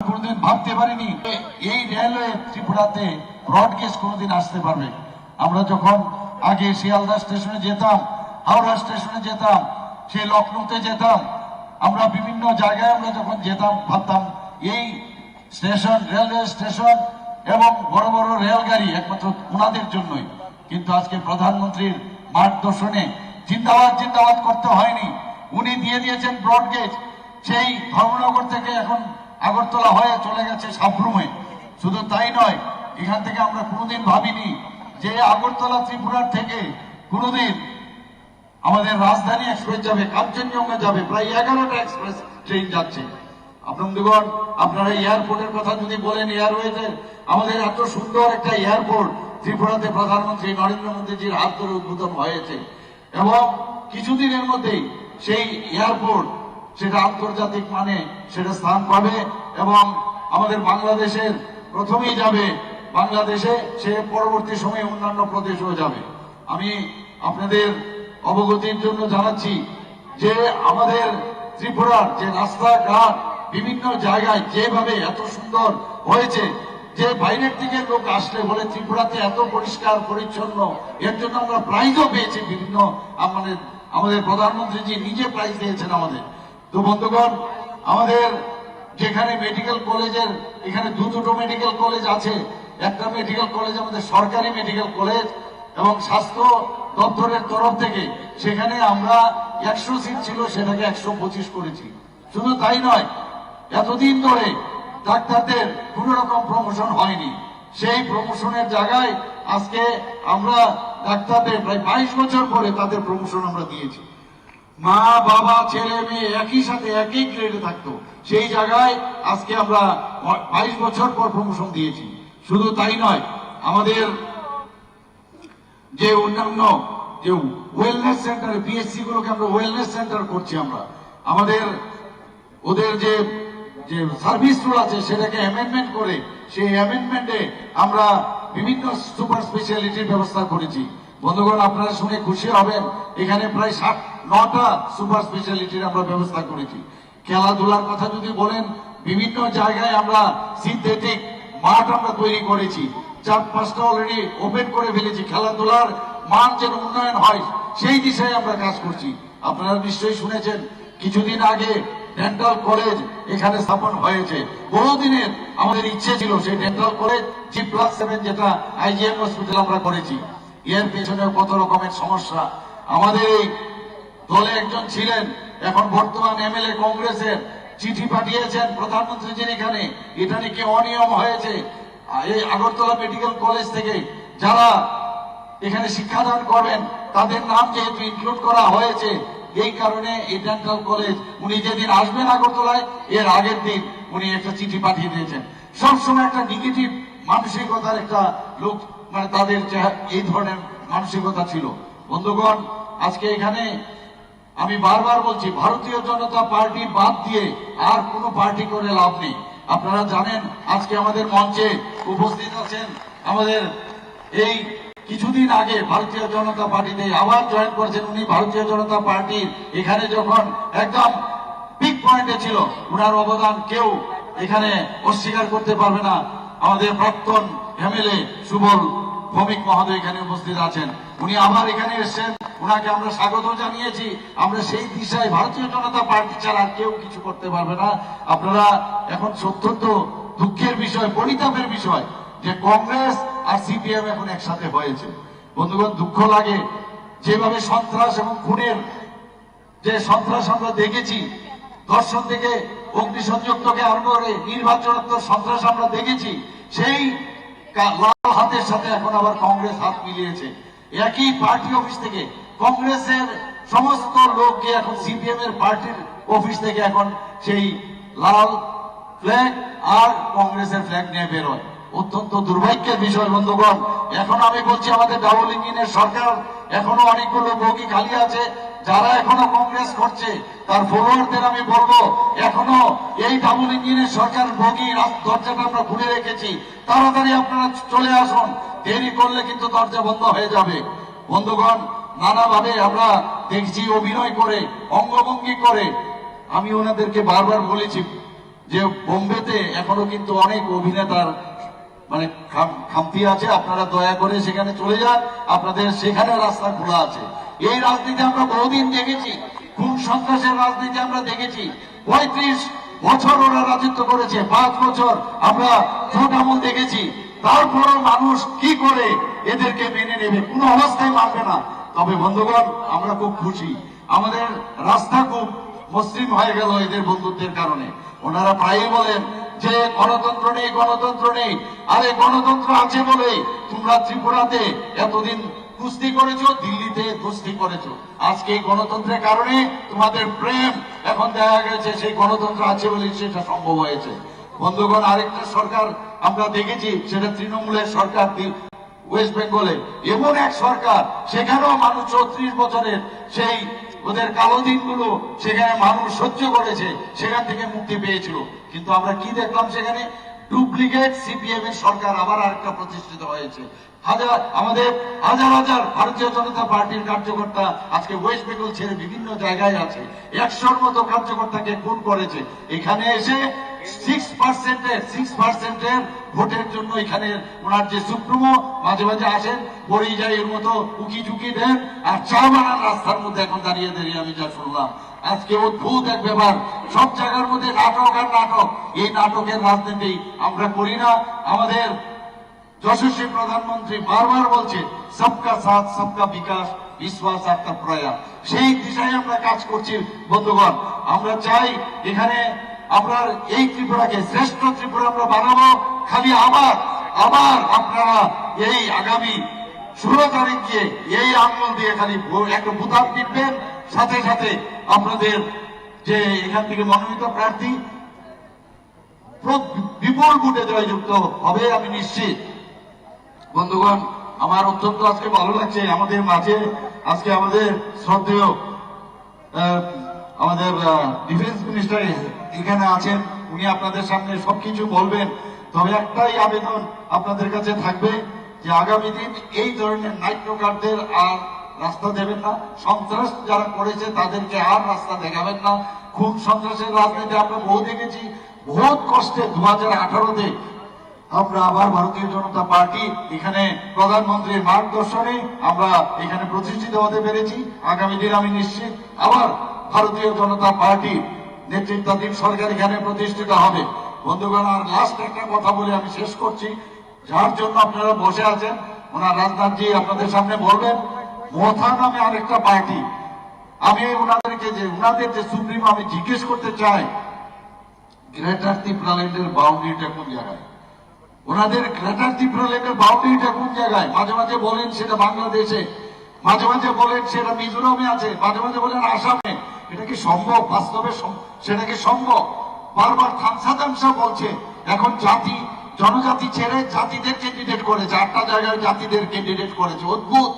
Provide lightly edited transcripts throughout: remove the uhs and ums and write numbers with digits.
কোনোদিন ভাবতে পারিনি এই রেলওয়ে ত্রিপুরাতে ব্রডগেজ কোনোদিন আসতে পারবে। আমরা যখন আগে শিয়ালদা স্টেশনে যেতাম, হাওড়া স্টেশনে যেতাম, সেই লখনৌতে যেতাম, আমরা বিভিন্ন জায়গায় আমরা যখন যেতাম ভাবতাম এই স্টেশন, রেলওয়ে স্টেশন এবং বড় বড় রেলগাড়ি একমাত্র ওনাদের জন্যই। কিন্তু আজকে প্রধানমন্ত্রীর মার্গদর্শনে জিন্দাবাদ জিন্দাবাদ করতে হয়নি, উনি দিয়ে দিয়েছেন ব্রডগেজ। সেই ধর্মনগর থেকে এখন আগরতলা হয়ে চলে গেছে সাবরুমে। শুধু তাই নয়, এখান থেকে আমরা কোনোদিন ভাবিনি যে আগরতলা ত্রিপুরার থেকে কোনোদিন আমাদের রাজধানী এক্সপ্রেস যাবে, কাঞ্চনজঙ্ঘা যাবে, প্রায় 11টা এক্সপ্রেস ট্রেন যাচ্ছে। বন্ধুগণ, আপনারা এয়ারপোর্টের কথা যদি বলেন, এয়ারওয়েজের আমাদের এত সুন্দর একটা এয়ারপোর্ট ত্রিপুরাতে প্রধানমন্ত্রী নরেন্দ্র মোদীজির হাত ধরে উদ্বোধন হয়েছে এবং কিছুদিনের মধ্যেই সেই এয়ারপোর্ট সেটা আন্তর্জাতিক মানে সেটা স্থান পাবে এবং আমাদের বাংলাদেশের প্রথমেই যাবে বাংলাদেশে, সে পরবর্তী সময়ে অন্যান্য প্রদেশেও যাবে। আমি আপনাদের অবগতির জন্য জানাচ্ছি যে আমাদের ত্রিপুরার যে রাস্তাঘাট বিভিন্ন জায়গায় যেভাবে এত সুন্দর হয়েছে, যে বাইরের দিকে লোক আসলে বলে ত্রিপুরাতে এত পরিষ্কার পরিচ্ছন্ন, এর জন্য আমরা প্রাইজও পেয়েছি বিভিন্ন, আমাদের প্রধানমন্ত্রীজি নিজে প্রাইজ দিয়েছেন আমাদের। তো বন্ধুগণ, আমাদের যেখানে মেডিকেল কলেজের এখানে দুটো মেডিকেল কলেজ আছে, একটা মেডিকেল কলেজ আমাদের সরকারি মেডিকেল কলেজ এবং স্বাস্থ্য দপ্তরের তরফ থেকে সেখানে আমরা 100 সিট ছিল সেটাকে 125 করেছি। শুধু তাই নয়, এতদিন ধরে ডাক্তারদের কোন রকম প্রমোশন হয়নি, সেই প্রমোশনের জায়গায় আজকে আমরা ডাক্তারদের প্রায় 22 বছর পরে তাদের প্রমোশন আমরা দিয়েছি। মা বাবা ছেলে মেয়ে একই সাথে একই গ্রেডে থাকতো, সেই জায়গায় আজকে আমরা 22 বছর পর প্রমোশন দিয়েছি। শুধু তাই নয়, আমাদের যে অন্যান্য যে ওয়েলনেস সেন্টার, পিএসসি গুলোকে আমরা ওয়েলনেস সেন্টার করছি, আমরা আমাদের ওদের যে সার্ভিস রুল আছে সেটাকে অ্যামেন্ডমেন্ট করে সেই অ্যামেন্ডমেন্টে আমরা বিভিন্ন সুপার স্পেশালিটির ব্যবস্থা করেছি। বন্ধুগণ, আপনারা শুনে খুশি হবেন, এখানে প্রায় 9টা সুপার স্পেশালিটির আমরা ব্যবস্থা করেছি। খেলাধুলার কথা যদি বলেন, বিভিন্ন জায়গায় আমরা সিনথেটিক মাঠ আমরা তৈরি করেছি, 4-5টা অলরেডি ওপেন করে ফেলেছি। খেলাধুলার মান যেন উন্নয়ন হয় সেই দিশায় আমরা কাজ করছি। আপনারা নিশ্চয়ই শুনেছেন কিছুদিন আগে ডেন্টাল কলেজ এখানে স্থাপন হয়েছে। বহুদিনের আমাদের ইচ্ছে ছিল সেই ডেন্টাল কলেজ G+7 যেটা IGM হসপিটাল আমরা করেছি। এর পেছনে কত রকমের সমস্যা। আমাদের এই দলে একজন ছিলেন, এখন বর্তমান এমএলএ কংগ্রেসের, চিঠি পাঠিয়েছেন প্রধানমন্ত্রীজির এখানে, এটা নাকি অনিয়ম হয়েছে। এই আগরতলা মেডিকেল কলেজ থেকে যারা এখানে শিক্ষাদান করবেন তাদের নাম যেহেতু ইনক্লুড করা হয়েছে, এই কারণে এই ডেন্টাল কলেজ উনি যেদিন আসবেন আগরতলায় এর আগের দিন উনি একটা চিঠি পাঠিয়ে দিয়েছেন। সবসময় একটা নেগেটিভ মানসিকতার একটা লোক, মানে তাদের এই ধরনের মানসিকতা ছিল। বন্ধুগণ, আজকে এখানে আমি বারবার বলছি, ভারতীয় জনতা পার্টি বাদ দিয়ে আর কোনো পার্টি করে লাভ নেই। আপনারা জানেন আজকে আমাদের মঞ্চে উপস্থিত আছেন আমাদের এই কিছুদিন আগে ভারতীয় জনতা পার্টিতে আবার জয়েন করেছেন উনি। ভারতীয় জনতা পার্টির এখানে যখন একদম পিক পয়েন্টে ছিল, ওনার অবদান কেউ এখানে অস্বীকার করতে পারবে না। আমাদের প্রাক্তন এমএলএ সুবল ভৌমিক মহোদয় এখানে উপস্থিত আছেন, উনি আবার এখানে এসেছেন, ওনাকে আমরা স্বাগত জানিয়েছি। আমরা সেই দিশায় ভারতীয় জনতা পার্টি ছাড়া কেউ কিছু করতে পারবে না। আপনারা এখন অত্যন্ত দুঃখের বিষয়, পরিতাপের বিষয় যে কংগ্রেস আর সিপিএম এখন একসাথে হয়েছে। বন্ধুগণ, দুঃখ লাগে যেভাবে সন্ত্রাস এবং খুনের যে সন্ত্রাস আমরা দেখেছি, ধর্ষণ থেকে অগ্নিসংযোগ থেকে আরম্ভ করে নির্বাচনোত্তর সন্ত্রাস আমরা দেখেছি, সেই লাল হাতের সাথে এখন আবার কংগ্রেস হাত মিলিয়েছে। একই পার্টি অফিস থেকে কংগ্রেসের সমস্ত লোককে এখন সিপিএম এর পার্টির অফিস থেকে এখন সেই লাল ফ্ল্যাগ আর কংগ্রেসের ফ্ল্যাগ নিয়ে বেরোয়। অত্যন্ত দুর্ভাগ্যের বিষয়। বন্ধুগণ, এখন আমি বলছি আমাদের ডাবল ইঞ্জিনের সরকার, এখনো অনেকগুলো বগি খালি আছে। যারা এখনো কংগ্রেস করছে তার ফলোয়ারদের আমি বলবো, এখনো এই ডাবল ইঞ্জিনের সরকার বগি দরজাটা আমরা খুলে রেখেছি, তাড়াতাড়ি আপনারা চলে আসুন, দেরি করলে কিন্তু দরজা বন্ধ হয়ে যাবে। বন্ধুগণ, নানাভাবে আমরা দেখছি অভিনয় করে, অঙ্গভঙ্গি করে। আমি ওনাদেরকে বারবার বলেছি যে বোম্বেতে এখনো কিন্তু অনেক অভিনেতার মানে খামতি আছে, আপনারা দয়া করে সেখানে চলে যান, আপনাদের সেখানে রাস্তা খোলা আছে। এই রাজনীতি আমরা বহুদিন দেখেছি, খুন সন্ত্রাসের রাজনীতি আমরা দেখেছি। 35 বছর ওরা রাজত্ব করেছে, 5 বছর আমরা ভোট আমল দেখেছি। তারপরও মানুষ কি করে এদেরকে মেনে নেবে? কোনো অবস্থায় মানবে না। তবে বন্ধুগণ, আমরা খুব খুশি, আমাদের রাস্তা খুব মসৃণ হয়ে গেল এদের বন্ধুত্বের কারণে। ওনারা প্রায়ই বলেন যে গণতন্ত্র নেই, গণতন্ত্র নেই। আরে গণতন্ত্র আছে বলে তোমরা ত্রিপুরাতে এতদিন কুস্তি করেছো, দিল্লিতে কুস্তি করেছো। আজকে এই গণতন্ত্রের কারণে তোমাদের প্রেম এখন দেখা গেছে সেই গণতন্ত্র আছে বলে সেটা সম্ভব হয়েছে। বন্ধুগণ, আরেকটা সরকার আমরা দেখেছি, সেটা তৃণমূলের সরকার ওয়েস্ট বেঙ্গলে, এমন এক সরকার, সেখানেও মানুষ 34 বছরের সেই ওদের কালো দিনগুলো সেখানে মানুষ সহ্য করেছে, সেখান থেকে মুক্তি পেয়েছিল। কিন্তু আমরা কি দেখলাম, সেখানে ডুপ্লিকেট সিপিএম এর সরকার আবার আরেকটা প্রতিষ্ঠিত হয়েছে। আমাদের হাজার হাজার ভারতীয় জনতা পার্টির কার্যকর্তা আজকে ওয়েস্ট বেঙ্গল ছেড়ে বিভিন্ন জায়গায় আছে। 100-র মতো কার্যকর্তাকে খুন করেছে। এখানে এসে 6% ভোটের জন্য এখানে ওনার যে সুপ্রিমো মাঝে মাঝে আসেন, পরিযায়ীর মতো উকি ঝুঁকি দেন আর চা বানান রাস্তার মধ্যে। এখন দাঁড়িয়ে দাঁড়িয়ে আমি যা শুনলাম আজকে, অদ্ভুত এক ব্যাপার। সব জায়গার মধ্যে নাটক আর নাটক। এই নাটকের রাজনীতি আমরা করি না। আমাদের যশস্বী প্রধানমন্ত্রী বারবার বলছে সবকা সাথ সবকা বিকাশ, বিশ্বাস একটা প্রয়াস। সেই দিশায় আমরা কাজ করছি বন্ধুগণ। আমরা চাই এখানে আমরা এই ত্রিপুরাকে শ্রেষ্ঠ ত্রিপুরা আমরা বানাবো। খালি আবার আপনারা এই আগামী 16 তারিখ গিয়ে এই আন্দোলন দিয়ে খালি একটা বুতাম টিপবেন, সাথে সাথে আপনাদের যে এখান থেকে মনোনীত প্রার্থী বিপুল ভোটে জয়যুক্ত হবে আমি নিশ্চিত। বন্ধুগণ, আমার অত্যন্ত আজকে ভালো লাগছে, আমাদের মাঝে আজকে আমাদের শ্রদ্ধেয় আমাদের ডিফেন্স মিনিস্টার এখানে আছেন। উনি আপনাদের সামনে সবকিছু বলবেন। তবে একটাই আবেদন আপনাদের কাছে থাকবে যে আগামী দিন এই ধরনের নাট্যকারদের আর রাস্তা দেবেন না। সন্ত্রাস যারা করেছে তাদেরকে আর রাস্তা দেখাবেন না। খুব সন্ত্রাসের রাজনীতি আমরা বহু দেখেছি। বহুত কষ্টে 2018-তে আমরা আবার ভারতীয় জনতা পার্টি এখানে প্রধানমন্ত্রীর মার্গদর্শনে আমরা এখানে প্রতিষ্ঠিত হতে পেরেছি। আগামী দিন আমি নিশ্চিত আবার ভারতীয় জনতা পার্টির নেতৃত্বাধীন সরকার এখানে প্রতিষ্ঠিত হবে। বন্ধুগণ, আর লাস্ট একটা কথা বলে আমি শেষ করছি। যার জন্য আপনারা বসে আছেন, ওনার রাজনাথজি আপনাদের সামনে বলবেন। মথা নামে আরেকটা পার্টি, আমি ওনাদের যে সুপ্রিম, আমি জিজ্ঞেস করতে চাই গ্রেটার ত্রিপুরাল্যান্ডের বাউন্ডারিটা কোন জায়গায়? ওনাদের গ্রেটার ত্রিপুরাল্যান্ডের বাউন্ডারিটা কোন জায়গায়? মাঝে মাঝে বলেন সেটা বাংলাদেশে, মাঝে মাঝে বলেন সেটা মিজোরামে আছে, মাঝে মাঝে বলেন আসামে। এটা কি সম্ভব? বাস্তবে সেটা কি সম্ভব? বারবার থামসা বলছে এখন জাতি জনজাতি ছেড়ে জাতিদের ক্যান্ডিডেট করেছে, 8টা জায়গায় জাতিদের ক্যান্ডিডেট করেছে। অদ্ভুত,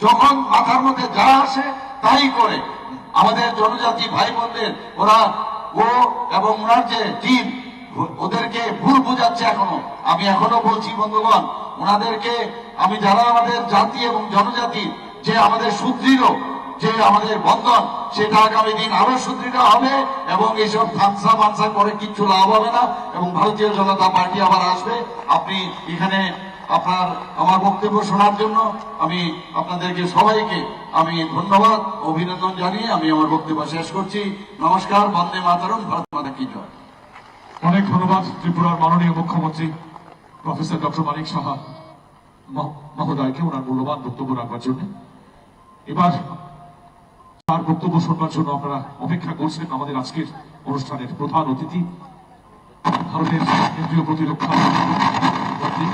যখন মাথার মধ্যে যা আসে তাই করে। আমাদের জনজাতি ভাই বোনদের ও এবং ওনার যে টিম ওদেরকে ভুল বোঝাচ্ছে এখনো। আমি এখনো বলছি বন্ধুগণ, ওনাদেরকে আমি যারা আমাদের জাতি এবং জনজাতি যে আমাদের সুদৃঢ় যে আমাদের বন্ধন, সেটা আগামী দিন আরো সুদৃঢ় হবে এবং এইসব থামসা মানসা করে কিচ্ছু লাভ হবে না এবং ভারতীয় জনতা পার্টি আবার আসবে। আপনি এখানে আমার বক্তব্য শোনার জন্য আমি আপনাদেরকে সবাইকে আমি ধন্যবাদ অভিনন্দন জানিয়ে আমি আমার বক্তব্য শেষ করছি। নমস্কার, বন্দে মাতরম, ভারত মাতা কি জয়। অনেক ধন্যবাদ ত্রিপুরার মাননীয় মুখ্যমন্ত্রী প্রফেসর ডক্টর মানিক সাহা মহোদয়কে ওনার মূল্যবান বক্তব্য রাখবার জন্য। এবার তার বক্তব্য শুনবার জন্য আপনারা অপেক্ষা করছেন আমাদের আজকের অনুষ্ঠানের প্রধান অতিথি, ভারতের কেন্দ্রীয় প্রতিরক্ষা মন্ত্রী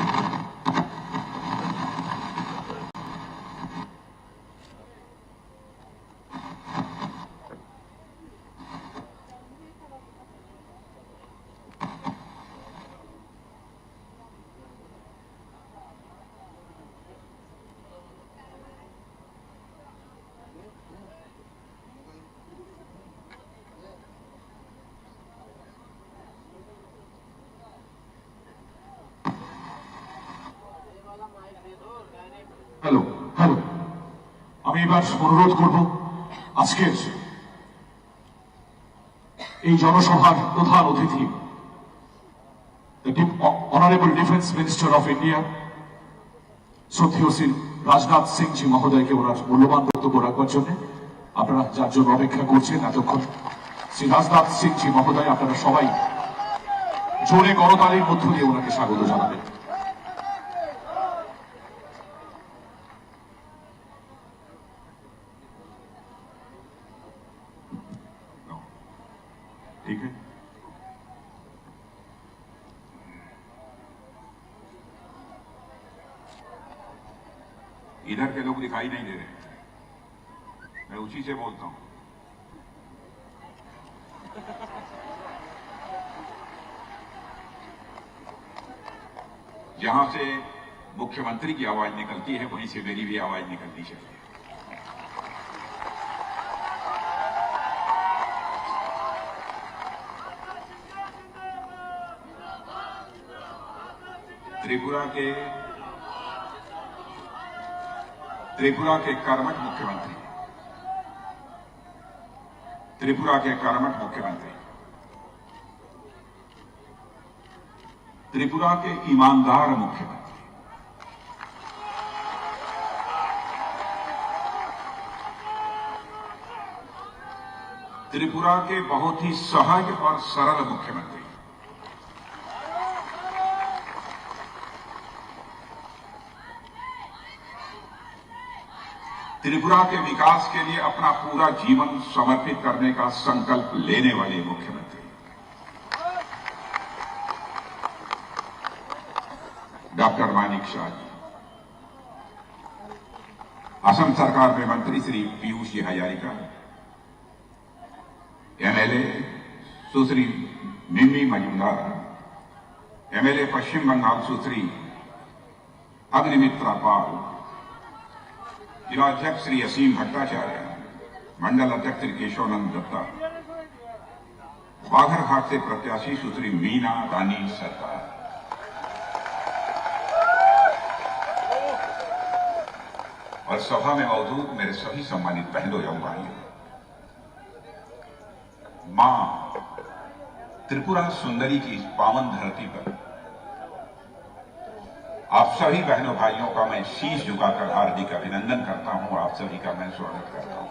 হ্যালো হ্যালো আমি এবার অনুরোধ করব আজকের এই জনসভার প্রধান অতিথি honourable defence minister of India শ্রদ্ধেয় শ্রী রাজনাথ সিং জি মহোদয়কে ওনার মূল্যবান বক্তব্য রাখবার জন্য আপনারা যার জন্য অপেক্ষা করছেন এতক্ষণ, শ্রী রাজনাথ সিং জি মহোদয়, আপনারা সবাই জোরে করতালির মধ্য দিয়ে ওনাকে স্বাগত জানাবেন। ठीक है, इधर के लोग दिखाई नहीं दे रहे, मैं उसी से बोलता हूं। जहां से मुख्यमंत्री की आवाज निकलती है वहीं से मेरी भी आवाज निकलनी चाहिए। त्रिपुरा के कर्मठ मुख्यमंत्री, त्रिपुरा के कर्मठ मुख्यमंत्री, त्रिपुरा के ईमानदार मुख्यमंत्री, त्रिपुरा के बहुत ही सहज और सरल मुख्यमंत्री, त्रिपुरा के विकास के लिए अपना पूरा जीवन समर्पित करने का संकल्प लेने वाले मुख्यमंत्री, डॉक्टर मानिक शाह जी, असम सरकार में मंत्री श्री पीयूष जी हजारिका, एमएलए सुश्री मिमी मजूमदार, एमएलए पश्चिम बंगाल सुश्री अग्निमित्रा पाल, जिलाध्यक्ष श्री असीम भट्टाचार्य, मंडल अध्यक्ष श्री केशवानंद दत्ता, बाघरघाट से प्रत्याशी सुश्री मीना रानी सरकार, और सभा में मौजूद मेरे सभी सम्मानित बहनों एवं भाइयों, मां त्रिपुरा सुंदरी की इस पावन धरती पर आप सभी बहनों भाइयों का मैं शीश झुकाकर हार्दिक अभिनंदन करता हूं। आप सभी का मैं स्वागत करता हूं।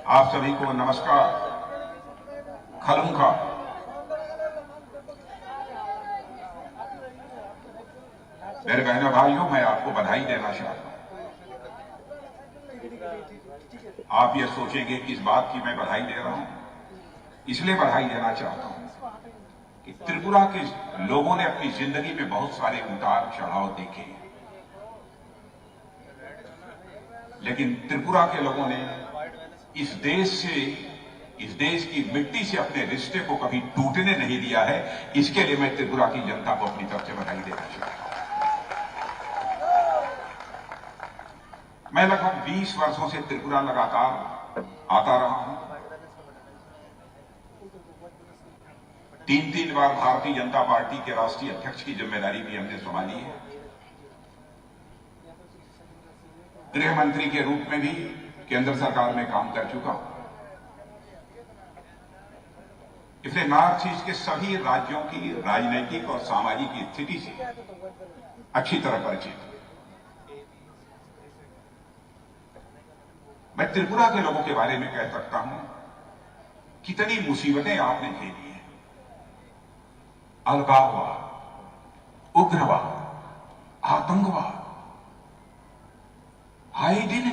आप सभी को नमस्कार, खलुंखा। मेरे बहनों भाइयों, मैं आपको बधाई देना चाहता हूं। आप ये सोचेंगे कि इस बात की मैं बधाई दे रहा हूं, इसलिए बधाई देना चाहता हूं कि त्रिपुरा के लोगों ने अपनी जिंदगी में बहुत सारे उतार चढ़ाव देखे, लेकिन त्रिपुरा के लोगों ने इस देश की मिट्टी से अपने रिश्ते को कभी टूटने नहीं दिया है। इसके लिए मैं त्रिपुरा की जनता को अपनी तरफ से बधाई देना चाहता हूं। मैं लगभग 20 वर्षों से त्रिपुरा लगातार आता रहा हूं। 3 बार भारतीय जनता पार्टी के राष्ट्रीय अध्यक्ष की जिम्मेदारी भी हमने संभाली है। गृह मंत्री के रूप में भी केंद्र सरकार में काम कर चुका हूं। इसलिए नॉर्थ ईस्ट के सभी राज्यों की राजनीतिक और सामाजिक स्थिति से अच्छी तरह परिचित हूं। मैं त्रिपुरा के लोगों के बारे में कह सकता हूं, कितनी मुसीबतें आपने झेली हैं। अलगाववाद, उग्रवाद, आतंकवाद, आए दिन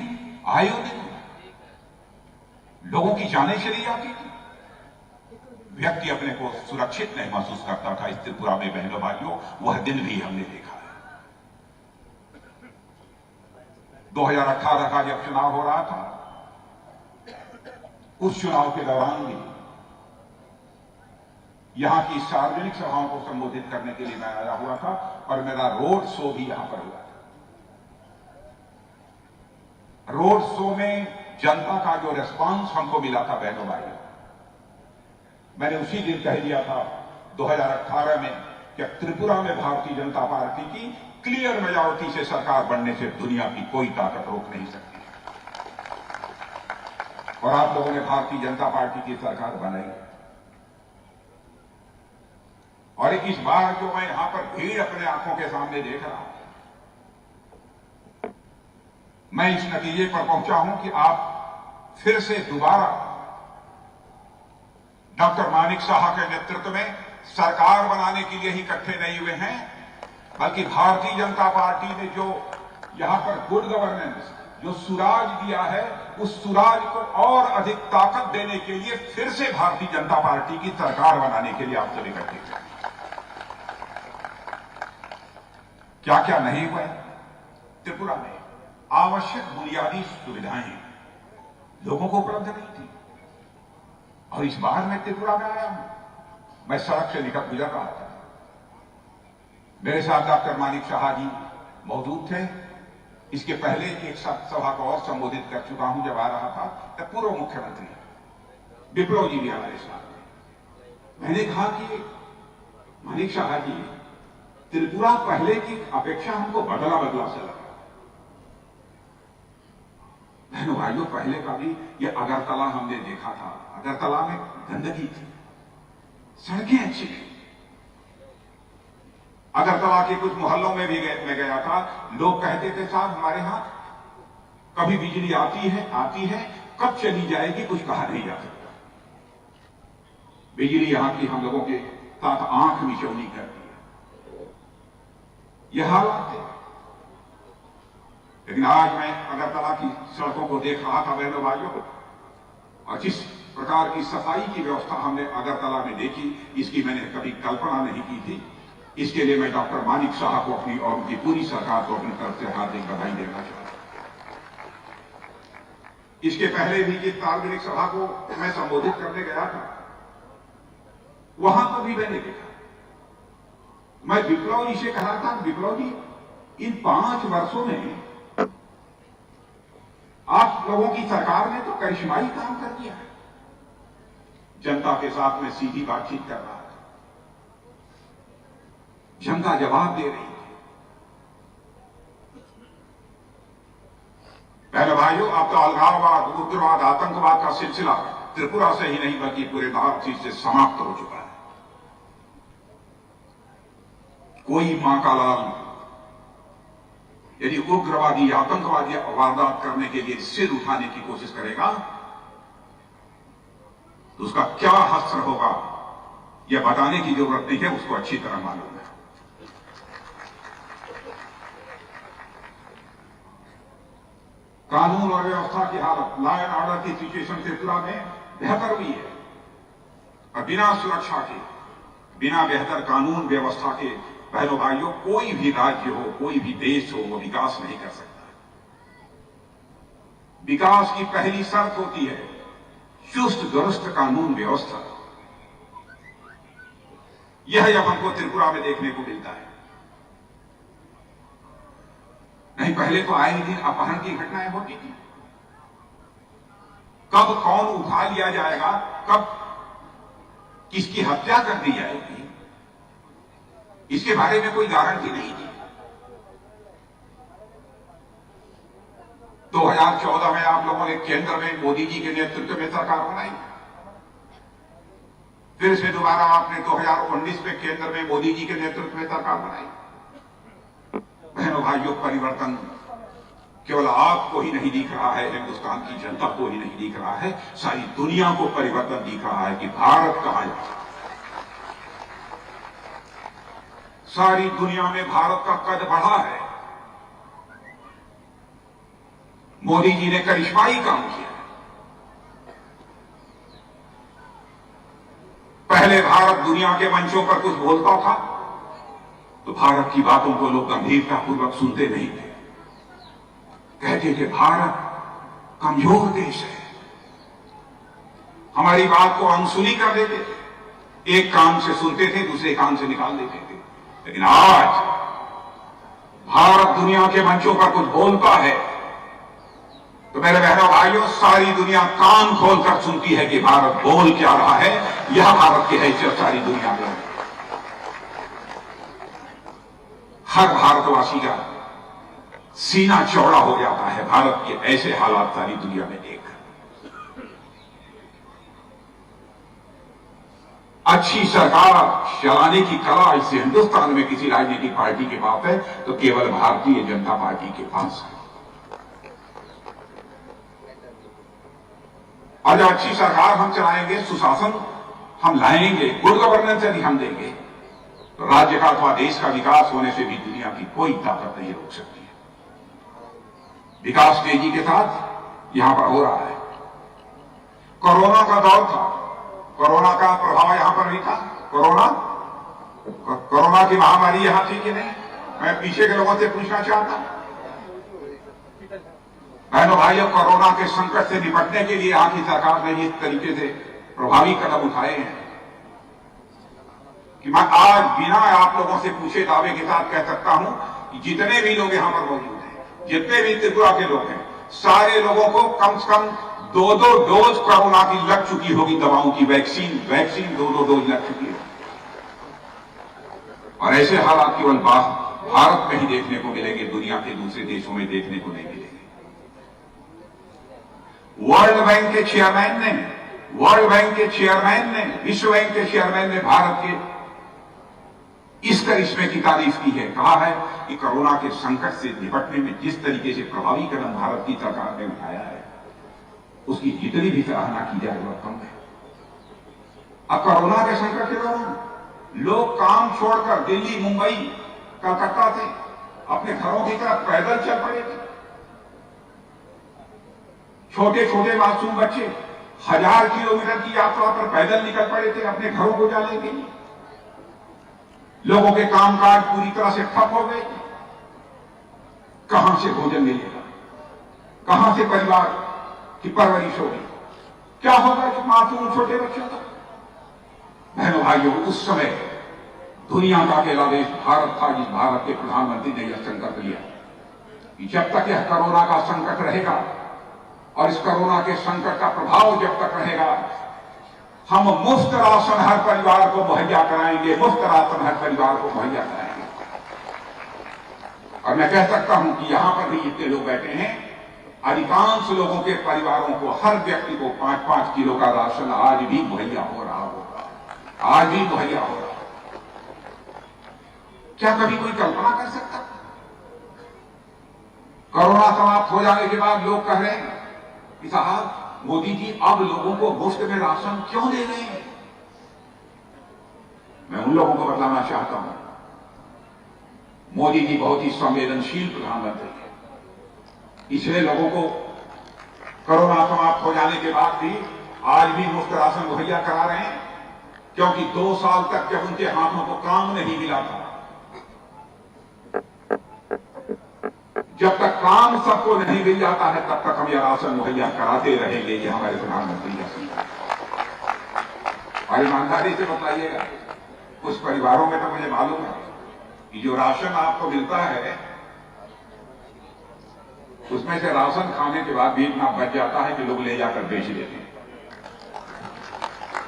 लोगों की जानें चली जाती थी। व्यक्ति अपने को सुरक्षित नहीं महसूस करता था। इस त्रिपुरा में बहनों भाइयों, वह दिन भी हमने देखा है। 2018 का जब चुनाव हो रहा था, उस चुनाव के दौरान भी यहां की सार्वजनिक सभाओं को संबोधित करने के लिए मैं आया हुआ था और मेरा रोड शो भी यहां पर हुआ था। रोड शो में जनता का जो रिस्पांस हमको मिला था बहनों भाइयों, मैंने उसी दिन कह दिया था 2018 में कि त्रिपुरा में भारतीय जनता पार्टी की क्लियर मेजॉरिटी से सरकार बनने से दुनिया की कोई ताकत रोक नहीं सकती। और आप लोगों ने भारतीय जनता पार्टी की सरकार बनाई। और इस बार जो मैं यहां पर भीड़ अपने आंखों के सामने देख रहा हूं, मैं इस नतीजे पर पहुंचा हूं कि आप फिर से दोबारा डॉक्टर मानिक साहा के नेतृत्व में सरकार बनाने के लिए ही इकट्ठे नहीं हुए हैं, बल्कि भारतीय जनता पार्टी ने जो यहां पर गुड गवर्नेंस, जो सुराज दिया है, उस सुराज को और अधिक ताकत देने के लिए फिर से भारतीय जनता पार्टी की सरकार बनाने के लिए आप सब इकट्ठे हुए। क्या क्या नहीं हुआ? त्रिपुरा में आवश्यक बुनियादी सुविधाएं लोगों को उपलब्ध नहीं थी, और इस बार मैं त्रिपुरा में आया हूं, मैं सड़क से निकल गुजर रहा था, मेरे साथ डॉक्टर मानिक साहा जी मौजूद थे। इसके पहले एक सभा को और संबोधित कर चुका हूं जब आ रहा था, तब पूर्व मुख्यमंत्री विप्लव जी भी हमारे साथ थे। मैंने कहा कि मानिक साहा जी, त्रिपुरा पहले की अपेक्षा हमको बदला बदला से लगा। बहनों भाइयों, पहले का भी ये अगरतला हमने देखा था, अगरतला में गंदगी थी, सड़कें अच्छी नहीं। अगरतला के कुछ मोहल्लों में भी मैं गया था, लोग कहते थे साहब हमारे यहां कभी बिजली आती है, कब चली जाएगी कुछ कहा नहीं जा सकता। बिजली यहां की हम लोगों के साथ आंख मिचौनी करती है, यह हालात है। लेकिन आज मैं अगरतला की सड़कों को देख रहा था बहनों भाइयों, और जिस प्रकार की सफाई की व्यवस्था हमने अगरतला में देखी, इसकी मैंने कभी कल्पना नहीं की थी। इसके लिए मैं डॉक्टर मानिक साहा को अपनी और उनकी पूरी सरकार को अपनी तरफ से हार्दिक बधाई देना चाहता हूं। इसके पहले भी जिस सार्वजनिक सभा को मैं संबोधित करने गया था, वहां को भी मैंने देखा। मैं विप्लव जी से कहा था, विप्लव जी, इन 5 वर्षों में आप लोगों की सरकार ने तो करिश्माई काम कर दिया है। जनता के साथ में सीधी बातचीत कर रहा था, जनता जवाब दे रही थी। पहले भाइयों, अब तो अलगाववाद, उग्रवाद, आतंकवाद का सिलसिला त्रिपुरा से ही नहीं बल्कि पूरे भारत से समाप्त हो चुका है। कोई मां का लाल यदि उग्रवादी आतंकवादी वारदात करने के लिए सिर उठाने की कोशिश करेगा तो उसका क्या हश्र होगा, यह बताने की जरूरत नहीं है, उसको अच्छी तरह मालूम है। कानून और व्यवस्था की हालत, लॉ एंड ऑर्डर की सिचुएशन त्रिपुरा में बेहतर हुई है, और बिना सुरक्षा के, बिना बेहतर कानून व्यवस्था के बहनों भाइयों, कोई भी राज्य हो, कोई भी देश हो, वो विकास नहीं कर सकता। विकास की पहली शर्त होती है चुस्त दुरुस्त कानून व्यवस्था। यह जब हमको त्रिपुरा में देखने को मिलता है, नहीं पहले तो आए दिन अपहरण की घटनाएं होती थी। कब कौन उठा लिया जाएगा, कब किसकी हत्या कर दी जाएगी, इसके बारे में कोई गारंटी नहीं थी। 2014 में आप लोगों ने केंद्र में मोदी जी के नेतृत्व में सरकार बनाई, फिर से दोबारा आपने 2019 में केंद्र में मोदी जी के नेतृत्व में सरकार बनाई। बहनों भाइयों, परिवर्तन केवल आपको ही नहीं दिख रहा है, हिंदुस्तान की जनता को ही नहीं दिख रहा है, सारी दुनिया को परिवर्तन दिख रहा है कि भारत कहां है। सारी दुनिया में भारत का कद बढ़ा है। मोदी जी ने करिश्माई काम किया। पहले भारत दुनिया के मंचों पर कुछ बोलता था तो भारत की बातों को लोग गंभीरतापूर्वक सुनते नहीं थे, कहते थे भारत कमजोर देश है, हमारी बात को अनसुनी कर देते थे, एक कान से सुनते थे दूसरे कान से निकाल देते थे। लेकिन आज भारत दुनिया के मंचों पर कुछ बोलता है तो मेरे बहनों भाइयों, सारी दुनिया कान खोलकर सुनती है कि भारत बोल क्या रहा है। यह भारत की हैसियत सारी दुनिया में, हर भारतवासी का सीना चौड़ा हो जाता है भारत के ऐसे हालात सारी दुनिया में देख। अच्छी सरकार चलाने की कला इस हिंदुस्तान में किसी राजनीतिक पार्टी के पास है तो केवल भारतीय जनता पार्टी के पास है। आज अच्छी सरकार हम चलाएंगे, सुशासन हम लाएंगे, गुड गवर्नेंस यदि हम देंगे तो राज्य का अथवा देश का विकास होने से भी दुनिया की कोई ताकत नहीं रोक सकती है। विकास तेजी के साथ यहां पर हो रहा है। कोरोना का दौर था, कोरोना का प्रभाव यहां पर भी था। कोरोना की महामारी यहां थी कि नहीं? मैं पीछे के लोगों से पूछना चाहता हूं, बहनों भाइयों, कोरोना के संकट से निपटने के लिए यहां की सरकार ने इस तरीके से प्रभावी कदम उठाए हैं कि मैं आज बिना आप लोगों से पूछे दावे के साथ कह सकता हूं कि जितने भी लोग यहां पर मौजूद हैं, जितने भी त्रिपुरा के लोग हैं, सारे लोगों को कम से कम 2-2 डोज कोरोना की लग चुकी होगी, दवाओं की, वैक्सीन 2-2 डोज लग चुकी है। और ऐसे हालात केवल भारत में ही देखने को मिलेंगे, दुनिया के दूसरे देशों में देखने को नहीं मिलेंगे। वर्ल्ड बैंक के चेयरमैन ने, विश्व बैंक के चेयरमैन ने भारत के इस करिश्मे की तारीफ की है। कहा है कि कोरोना के संकट से निपटने में जिस तरीके से प्रभावी कदम भारत की सरकार ने उठाया है, उसकी जितनी भी सराहना की जाए वह कम है। अब कोरोना के संकट के दौरान लोग काम छोड़कर दिल्ली, मुंबई, कलकत्ता से अपने घरों की तरफ पैदल चल पड़े थे। छोटे छोटे मासूम बच्चे 1000 किलोमीटर की यात्रा पर पैदल निकल पड़े थे अपने घरों को जाने के लिए। लोगों के कामकाज पूरी तरह से ठप हो गए। कहां से भोजन मिलेगा, कहां से परिवार की परवरिश होगी, क्या होगा जो मासूम छोटे बच्चों का? बहनों भाइयों, उस समय दुनिया का अकेला देश भारत था जिस भारत के प्रधानमंत्री ने यह संकल्प लिया कि जब तक यह कोरोना का संकट रहेगा और इस कोरोना के संकट का प्रभाव जब तक रहेगा, हम मुफ्त राशन हर परिवार को मुहैया कराएंगे, मुफ्त राशन हर परिवार को मुहैया कराएंगे। और मैं कह सकता हूं कि यहां पर भी जितने लोग बैठे हैं, अधिकांश लोगों के परिवारों को, हर व्यक्ति को 5-5 किलो का राशन आज भी मुहैया हो रहा होगा, आज भी मुहैया हो रहा। क्या कभी कोई कल्पना कर सकता? कोरोना समाप्त हो जाने के बाद लोग कह रहे हैं कि साहब मोदी जी अब लोगों को मुफ्त में राशन क्यों दे रहे हैं? मैं उन लोगों को बताना चाहता हूं, मोदी जी बहुत ही संवेदनशील प्रधानमंत्री है, इसलिए लोगों को कोरोना समाप्त हो जाने के बाद भी आज भी मुफ्त राशन मुहैया करा रहे हैं, क्योंकि 2 साल तक जब उनके हाथों को काम नहीं मिला था, जब तक काम सबको नहीं मिल जाता है, तब तक हम यह राशन मुहैया कराते रहेंगे। ये हमारे प्रधानमंत्री का और ईमानदारी से बताइएगा, कुछ परिवारों में तो मुझे मालूम है कि जो राशन आपको मिलता है उसमें से राशन खाने के बाद भी इतना बच जाता है कि लोग ले जाकर बेच देते हैं।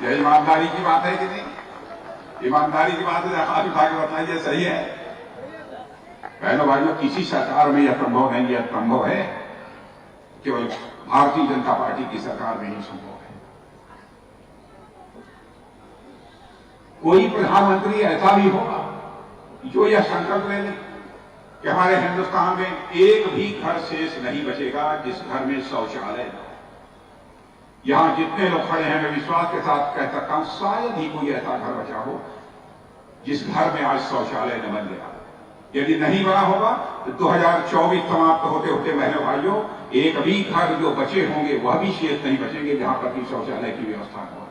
यह ईमानदारी की बात है कि नहीं? ईमानदारी की बात है, हाथ उठा के बताइए, सही है? बहनों भाइयों, किसी सरकार में यह संभव नहीं, यह संभव है केवल भारतीय जनता पार्टी की सरकार में ही संभव है। कोई प्रधानमंत्री ऐसा भी होगा जो यह संकल्प ले ले कि हमारे हिंदुस्तान में एक भी घर शेष नहीं बचेगा जिस घर में शौचालय न हो। यहां जितने लोग खड़े हैं, मैं विश्वास के साथ कह सकता हूं, शायद ही कोई ऐसा घर बचा हो जिस घर में आज शौचालय न बन गया। यदि नहीं बना होगा तो 2024 समाप्त होते होते बहनों भाइयों, एक भी घर जो बचे होंगे वह भी शेष नहीं बचेंगे जहां पर भी शौचालय की व्यवस्था हो।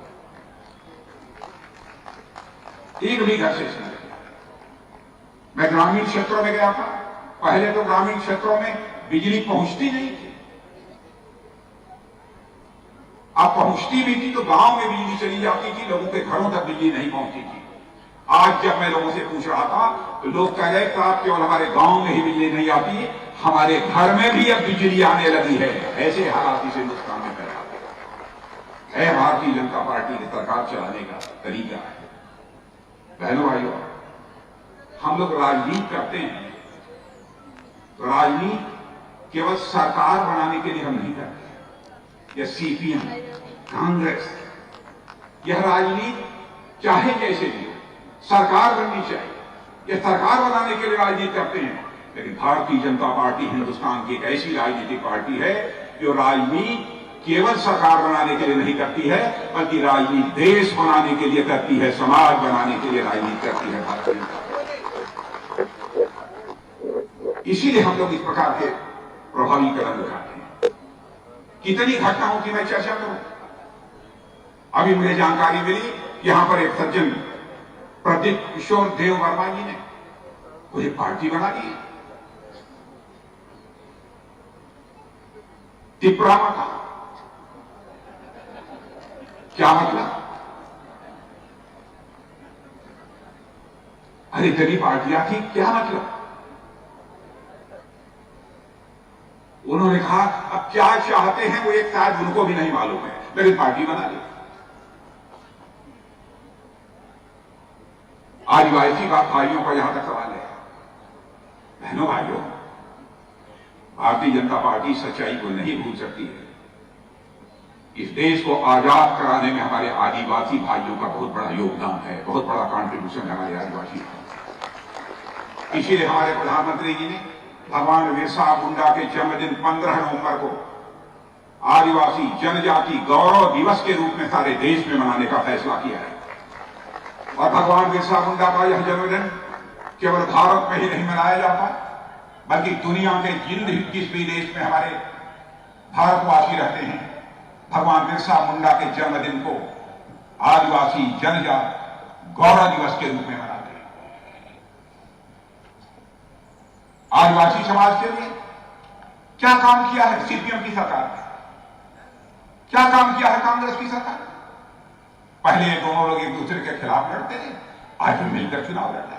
एक भी घर शेष नहीं बचेगा। मैं ग्रामीण क्षेत्रों में गया था, पहले तो ग्रामीण क्षेत्रों में बिजली पहुंचती नहीं थी, अब पहुंचती भी थी तो गांव में बिजली चली जाती थी, लोगों के घरों तक बिजली नहीं पहुंचती थी। आज जब मैं लोगों से पूछ रहा था तो लोग कह रहे थे आप केवल हमारे गांव में ही बिजली नहीं आती, हमारे घर में भी अब बिजली आने लगी है। ऐसे हालात इस हिंदुस्तान में पैदा है। भारतीय जनता पार्टी की सरकार चलाने का तरीका है। बहनों भाइयों, हम लोग राजनीति करते हैं, राजनीति केवल सरकार बनाने के लिए हम नहीं करते। यह सीपीएम, कांग्रेस, यह राजनीति चाहे जैसे भी हो, सरकार बननी चाहिए। ये सरकार बनाने के लिए राजनीति करते हैं, लेकिन भारतीय जनता पार्टी हिंदुस्तान की एक ऐसी राजनीतिक पार्टी है जो राजनीति केवल सरकार बनाने के लिए नहीं करती है, बल्कि राजनीति देश बनाने के लिए करती है, समाज बनाने के लिए राजनीति करती है भारतीय जनता पार्टी। इसीलिए हम लोग इस प्रकार के प्रभावी कदम उठाते हैं। कितनी घटनाओं की मैं चर्चा करूं। अभी मुझे जानकारी मिली, यहां पर एक सज्जन प्रदीप किशोर देव वर्मा जी ने वो एक पार्टी बना दी त्रिपुरा का। क्या मतलब? अरे इतनी पार्टियां थी, क्या मतलब? उन्होंने कहा अब क्या चाहते हैं वो एक शायद उनको भी नहीं मालूम है, लेकिन पार्टी बना ली। आदिवासी भाइयों का यहां तक सवाल है, बहनों भाइयों, भारतीय जनता पार्टी सच्चाई को नहीं भूल सकती है। इस देश को आजाद कराने में हमारे आदिवासी भाइयों का बहुत बड़ा योगदान है, बहुत बड़ा कंट्रीब्यूशन है हमारे आदिवासी। इसीलिए हमारे प्रधानमंत्री जी ने भगवान बिरसा मुंडा के जन्मदिन 15 नवंबर को आदिवासी जनजाति गौरव दिवस के रूप में सारे देश में मनाने का फैसला किया है। और भगवान बिरसा मुंडा का यह जन्मदिन केवल भारत में ही नहीं मनाया जाता, बल्कि दुनिया के जिस भी देश में हमारे भारतवासी रहते हैं, भगवान बिरसा मुंडा के जन्मदिन को आदिवासी जनजाति गौरव दिवस के रूप में मनाते हैं। आदिवासी समाज के लिए क्या काम किया है सीपीएम की सरकार ने? क्या काम किया है कांग्रेस की सरकार ने? पहले ये दोनों लोग एक दूसरे के खिलाफ लड़ते थे, आज भी मिलकर चुनाव लड़ रहे हैं।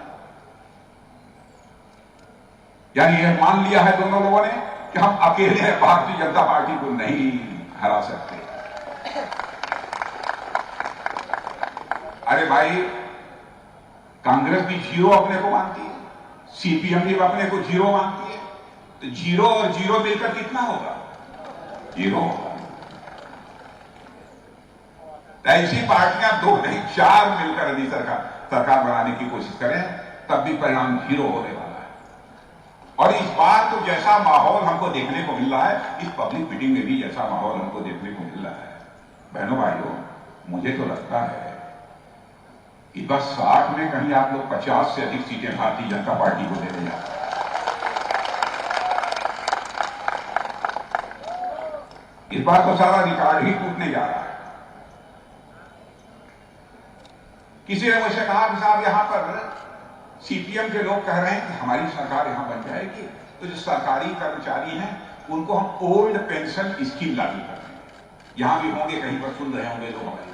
यानी यह मान लिया है दोनों लोगों ने कि हम अकेले भारतीय जनता पार्टी को नहीं हरा सकते। अरे भाई, कांग्रेस भी जीरो अपने को मानती है, सीपीएम भी अपने को जीरो मानती है, तो जीरो और जीरो मिलकर कितना होगा? जीरो। ऐसी पार्टियां 2 नहीं 4 मिलकर यदि सरकार बनाने की कोशिश करें, तब भी परिणाम जीरो होने वाला है। और इस बार तो जैसा माहौल हमको देखने को मिल रहा है, इस पब्लिक मीटिंग में भी जैसा माहौल हमको देखने को मिल रहा है, बहनों भाइयों, मुझे तो लगता है इस बार 60 में कहीं आप लोग 50 से अधिक सीटें भारतीय जनता पार्टी को देने जा रहे हैं। इस बार तो सारा रिकॉर्ड ही टूटने जा रहा है। किसी ने मुझसे कहा कि साहब यहां पर सीपीएम के लोग कह रहे हैं कि हमारी सरकार यहां बन जाएगी तो जो सरकारी कर्मचारी हैं उनको हम ओल्ड पेंशन स्कीम लागू कर देंगे। यहां भी होंगे, कहीं पर सुन रहे होंगे लोग हमारे।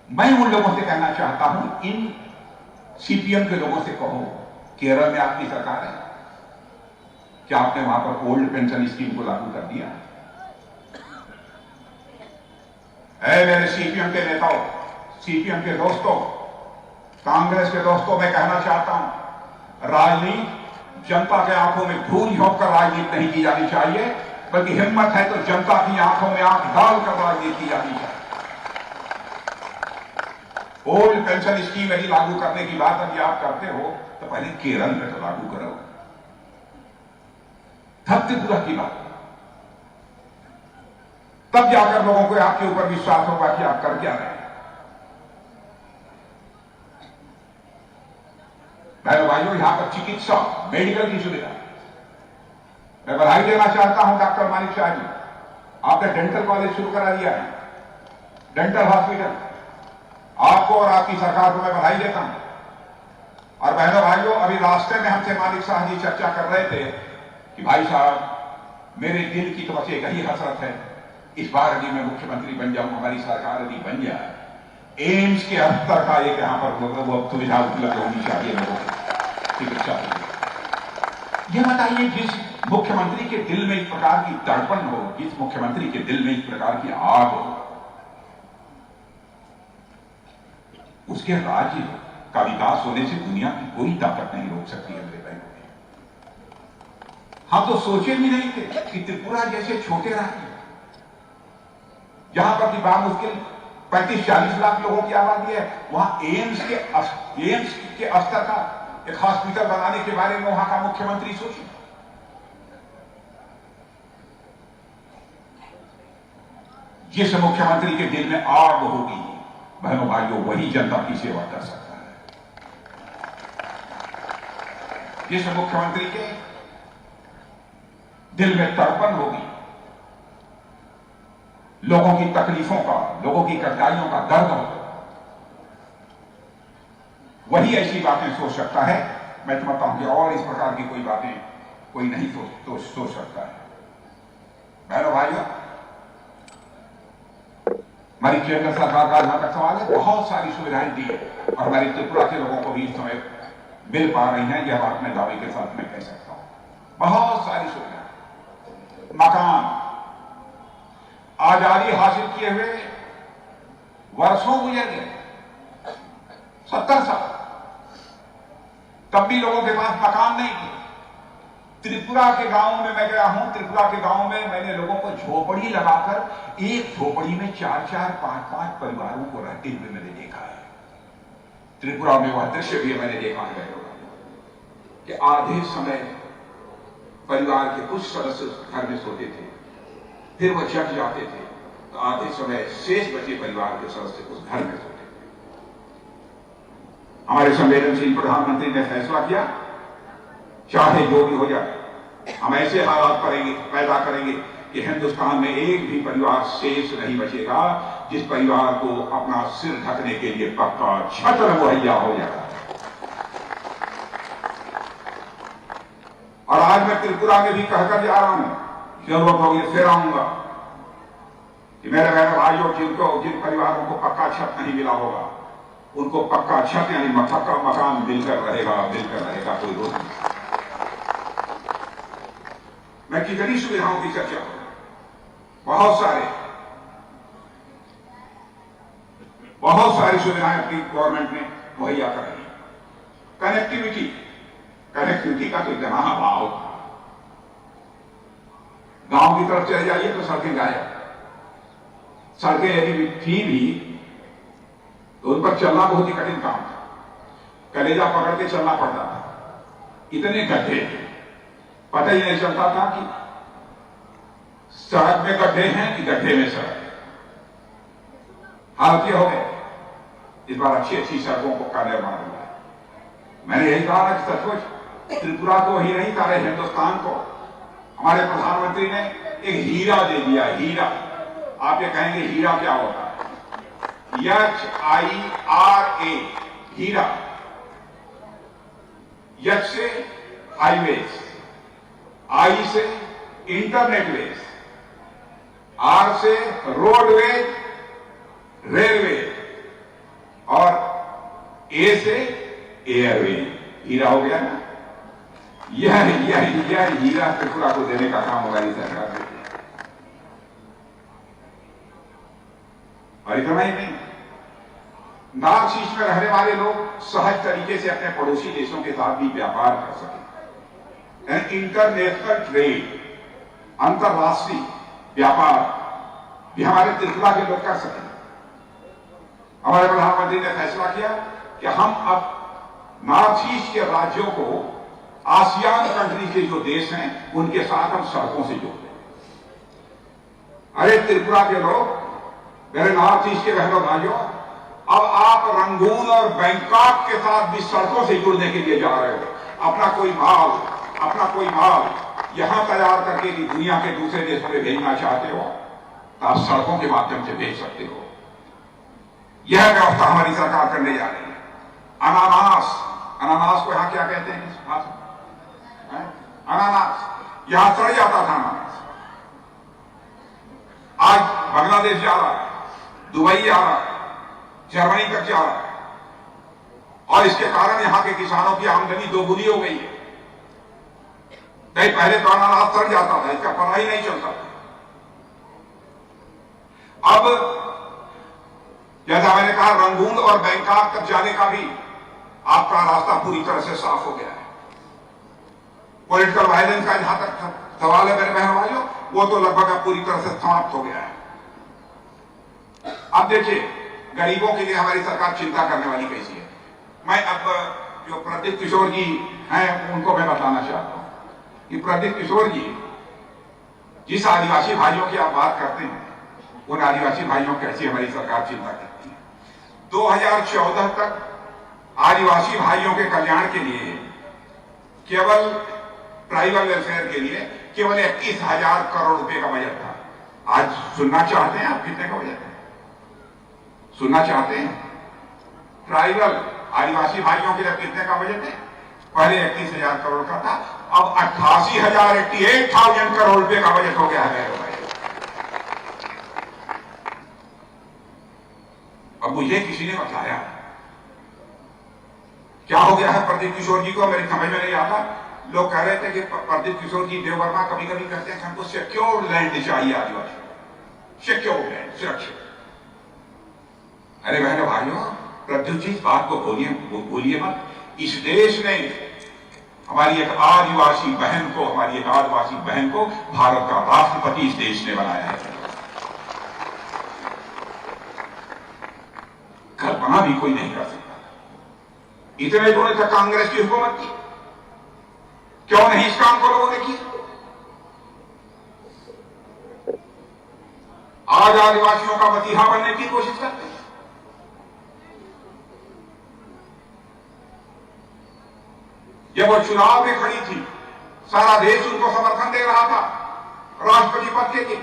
मैं उन लोगों से कहना चाहता हूं, इन सीपीएम के लोगों से कहो, केरल में आपकी सरकार है, क्या आपने वहां पर ओल्ड पेंशन स्कीम को लागू कर दिया? ऐ मेरे सीपीएम के नेताओं, सीपीएम के दोस्तों, कांग्रेस के दोस्तों, मैं कहना चाहता हूं, राजनीति जनता के आंखों में धूल झोंक कर राजनीति नहीं की जानी चाहिए, बल्कि हिम्मत है तो जनता की आंखों में आंख डालकर राजनीति की जानी चाहिए। ओल्ड पेंशन स्कीम यदि लागू करने की बात अभी आप करते हो तो पहले केरल में तो लागू करो, तब त्रिपुरा की बात, तब जाकर लोगों को आपके ऊपर विश्वास होगा कि आप कर क्या रहे हैं। भाइयों भाइयों, यहां पर चिकित्सा मेडिकल की सुविधा, मैं बधाई देना चाहता हूं डॉक्टर मानिक शाह जी, आपने डेंटल कॉलेज शुरू करा दिया है, डेंटल हॉस्पिटल। आपको और आपकी सरकार को मैं बधाई देता हूं। और बहनों भाइयों, अभी रास्ते में हमसे मानिक शाह जी चर्चा कर रहे थे कि भाई साहब, मेरे दिल की तो बस एक ही हसरत है, इस बार यदि मैं मुख्यमंत्री बन जाऊं, हमारी सरकार यदि बन जाए, एम्स के स्तर का एक यहां पर वो सुविधा उपलब्ध होनी चाहिए लोगों को चिकित्सा के लिए। यह बताइए, जिस मुख्यमंत्री के दिल में इस प्रकार की तड़पन हो, जिस मुख्यमंत्री के दिल में इस प्रकार की आग हो, उसके राज्य का विकास होने से दुनिया की कोई ताकत नहीं रोक सकती है मेरे भाई। हम तो सोचे भी नहीं थे कि त्रिपुरा जैसे छोटे राज्य, जहां पर बामुश्किल 35-40 लाख लोगों की आबादी है। वहां एम्स के स्तर का एक हॉस्पिटल बनाने के बारे में वहां का मुख्यमंत्री सोचे। जिस मुख्यमंत्री के दिल में आग होगी, बहनों भाइयों, वही जनता की सेवा कर सकता है। जिस मुख्यमंत्री के दिल में तड़पन होगी, लोगों की तकलीफों का, लोगों की कठिनाइयों का दर्द होगा, वही ऐसी बातें सोच सकता है। मैं समझता हूं कि और इस प्रकार की कोई बातें कोई नहीं सोच सकता है। बहनों भाइयों, हमारी केंद्र सरकार का जहां तक सवाल है, बहुत सारी सुविधाएं दी है और हमारी त्रिपुरा के लोगों को भी इस समय मिल पा रही हैं। यह बात मैं दावे के साथ मैं कह सकता हूं। बहुत सारी सुविधाएं, मकान, आजादी हासिल किए हुए वर्षों गुजर गए, 70 साल, तब भी लोगों के पास मकान नहीं थे। त्रिपुरा के गांव में मैं गया हूं। त्रिपुरा के गांव में मैंने लोगों को झोपड़ी लगाकर, एक झोपड़ी में 4-4, 5-5 परिवारों को रहते हुए मैंने देखा है। त्रिपुरा में वह दृश्य भी मैंने देखा है कि आधे समय परिवार के कुछ सदस्य घर में सोते थे, फिर वह जग जाते थे, तो आधे समय शेष बचे परिवार के सदस्य उस घर में सोते थे। हमारे संवेदनशील प्रधानमंत्री ने फैसला किया, चाहे जो भी हो जाए, हम ऐसे हालात पैदा करेंगे कि हिंदुस्तान में एक भी परिवार शेष नहीं बचेगा जिस परिवार को अपना सिर ढकने के लिए पक्का छत्र मुहैया हो जाए। और आज मैं त्रिपुरा में भी कहकर जा रहा हूं, जरूरत होगी फिर आऊंगा, कि मेरे बहन भाइयों, जिन परिवारों को पक्का छत नहीं मिला होगा, उनको पक्का छत यानी पक्का मकान मिलकर रहेगा, कोई रोक नहीं। मैं कितनी सुविधाओं की चर्चा करूं, बहुत सारी सुविधाएं अपनी गवर्नमेंट ने मुहैया कराई। कनेक्टिविटी का तो इतना अभाव था। गांव की तरफ चले जाइए तो सड़कें गायब। सड़कें यदि थी भी तो उन पर चलना बहुत ही कठिन काम था, कलेजा पकड़ के चलना पड़ता था। इतने गड्ढे थे, पता ही नहीं चलता था कि सड़क में गड्ढे हैं कि गड्ढे में सड़क है। हालत यह हो गए, इस बार अच्छी सड़कों का निर्माण हुआ है। मैंने यही कहा कि सचमुच त्रिपुरा को ही नहीं, सारे हिंदुस्तान को हमारे प्रधानमंत्री ने एक हीरा दे दिया। हीरा, आप ये कहेंगे हीरा क्या होता है? HIRA, हीरा। यच से हाईवेज, आई से इंटरनेट वेज, आर से रोडवेज, रेलवे, और ए से एयरवेज। हीरा हो गया ना। यह हीरा त्रिपुरा को देने का काम हमारी सरकार ने किया। और इतना ही नहीं, नॉर्थ ईस्ट में रहने वाले लोग सहज तरीके से अपने पड़ोसी देशों के साथ भी व्यापार कर सके। इंटरनेशनल ट्रेड, अंतरराष्ट्रीय व्यापार भी हमारे त्रिपुरा के लोग कर सके। हमारे प्रधानमंत्री ने फैसला किया कि हम अब नॉर्थ ईस्ट के राज्यों को आसियान कंट्री के जो देश हैं उनके साथ हम सड़कों से जोड़ दें। अरे त्रिपुरा के लोग, मेरे नॉर्थ ईस्ट के बहनों भाइयों, अब आप रंगून और बैंकॉक के साथ भी सड़कों से जुड़ने के लिए जा रहे हो। अपना कोई माल यहां तैयार करके भी दुनिया के दूसरे देशों में भेजना चाहते हो तो आप सड़कों के माध्यम से भेज सकते हो। यह व्यवस्था हमारी सरकार करने जा रही है। अनानास को यहां क्या कहते हैं? अनानास, यहां सड़ जाता था अनानास, आज बांग्लादेश जा रहा है, दुबई जा रहा है, जर्मनी तक जा रहा है। और इसके कारण यहां के किसानों की आमदनी दोगुनी हो गई है। नहीं, पहले तो अनानास सड़ जाता था, इसका पता ही नहीं चलता था। अब जैसा मैंने कहा, रंगून और बैंकॉक तक जाने का भी आपका रास्ता पूरी तरह से साफ हो गया है। पॉलिटिकल वायलेंस का जहां तक सवाल है मेरे बहन भाइयों, वो तो लगभग अब पूरी तरह से समाप्त हो गया है। अब देखिए, गरीबों के लिए हमारी सरकार चिंता करने वाली कैसी है। मैं अब जो प्रदीप किशोर जी हैं उनको मैं बताना चाहता हूं कि प्रदीप किशोर जी जिस आदिवासी भाइयों की आप बात करते हैं उन आदिवासी भाइयों की ऐसी हमारी सरकार चिंता करती है। 2014 तक आदिवासी भाइयों के कल्याण के लिए केवल ट्राइबल वेलफेयर के लिए केवल 21,000 करोड़ रुपए का बजट था। आज सुनना चाहते हैं आप कितने का बजट है? सुनना चाहते हैं? ट्राइबल आदिवासी भाइयों के लिए कितने का बजट है? पहले 31,000 करोड़ का था, अब 88,000 करोड़ रुपए का बजट हो गया है। अब मुझे किसी ने बताया क्या हो गया है प्रदीप किशोर जी को, मेरी समझ में नहीं आता। लोग कह रहे थे कि प्रदीप किशोर जी देव वर्मा कभी कभी कहते हैं कि हमको सिक्योर लैंड चाहिए आदिवासी, सिक्योर लैंड, सुरक्षित। अरे बहनों भाइयों, प्रद्युत जी इस बात को भूलिए मत। इस देश ने हमारी एक आदिवासी बहन को भारत का राष्ट्रपति इस देश ने बनाया है। कल्पना भी कोई नहीं कर सकता। इतने दिनों तक कांग्रेस की हुकूमत थी, क्यों नहीं इस काम को लोगों ने किया? आज आदिवासियों का मतीहा बनने की कोशिश करते हैं। जब वो चुनाव में खड़ी थी, सारा देश उनको समर्थन दे रहा था राष्ट्रपति पद के लिए।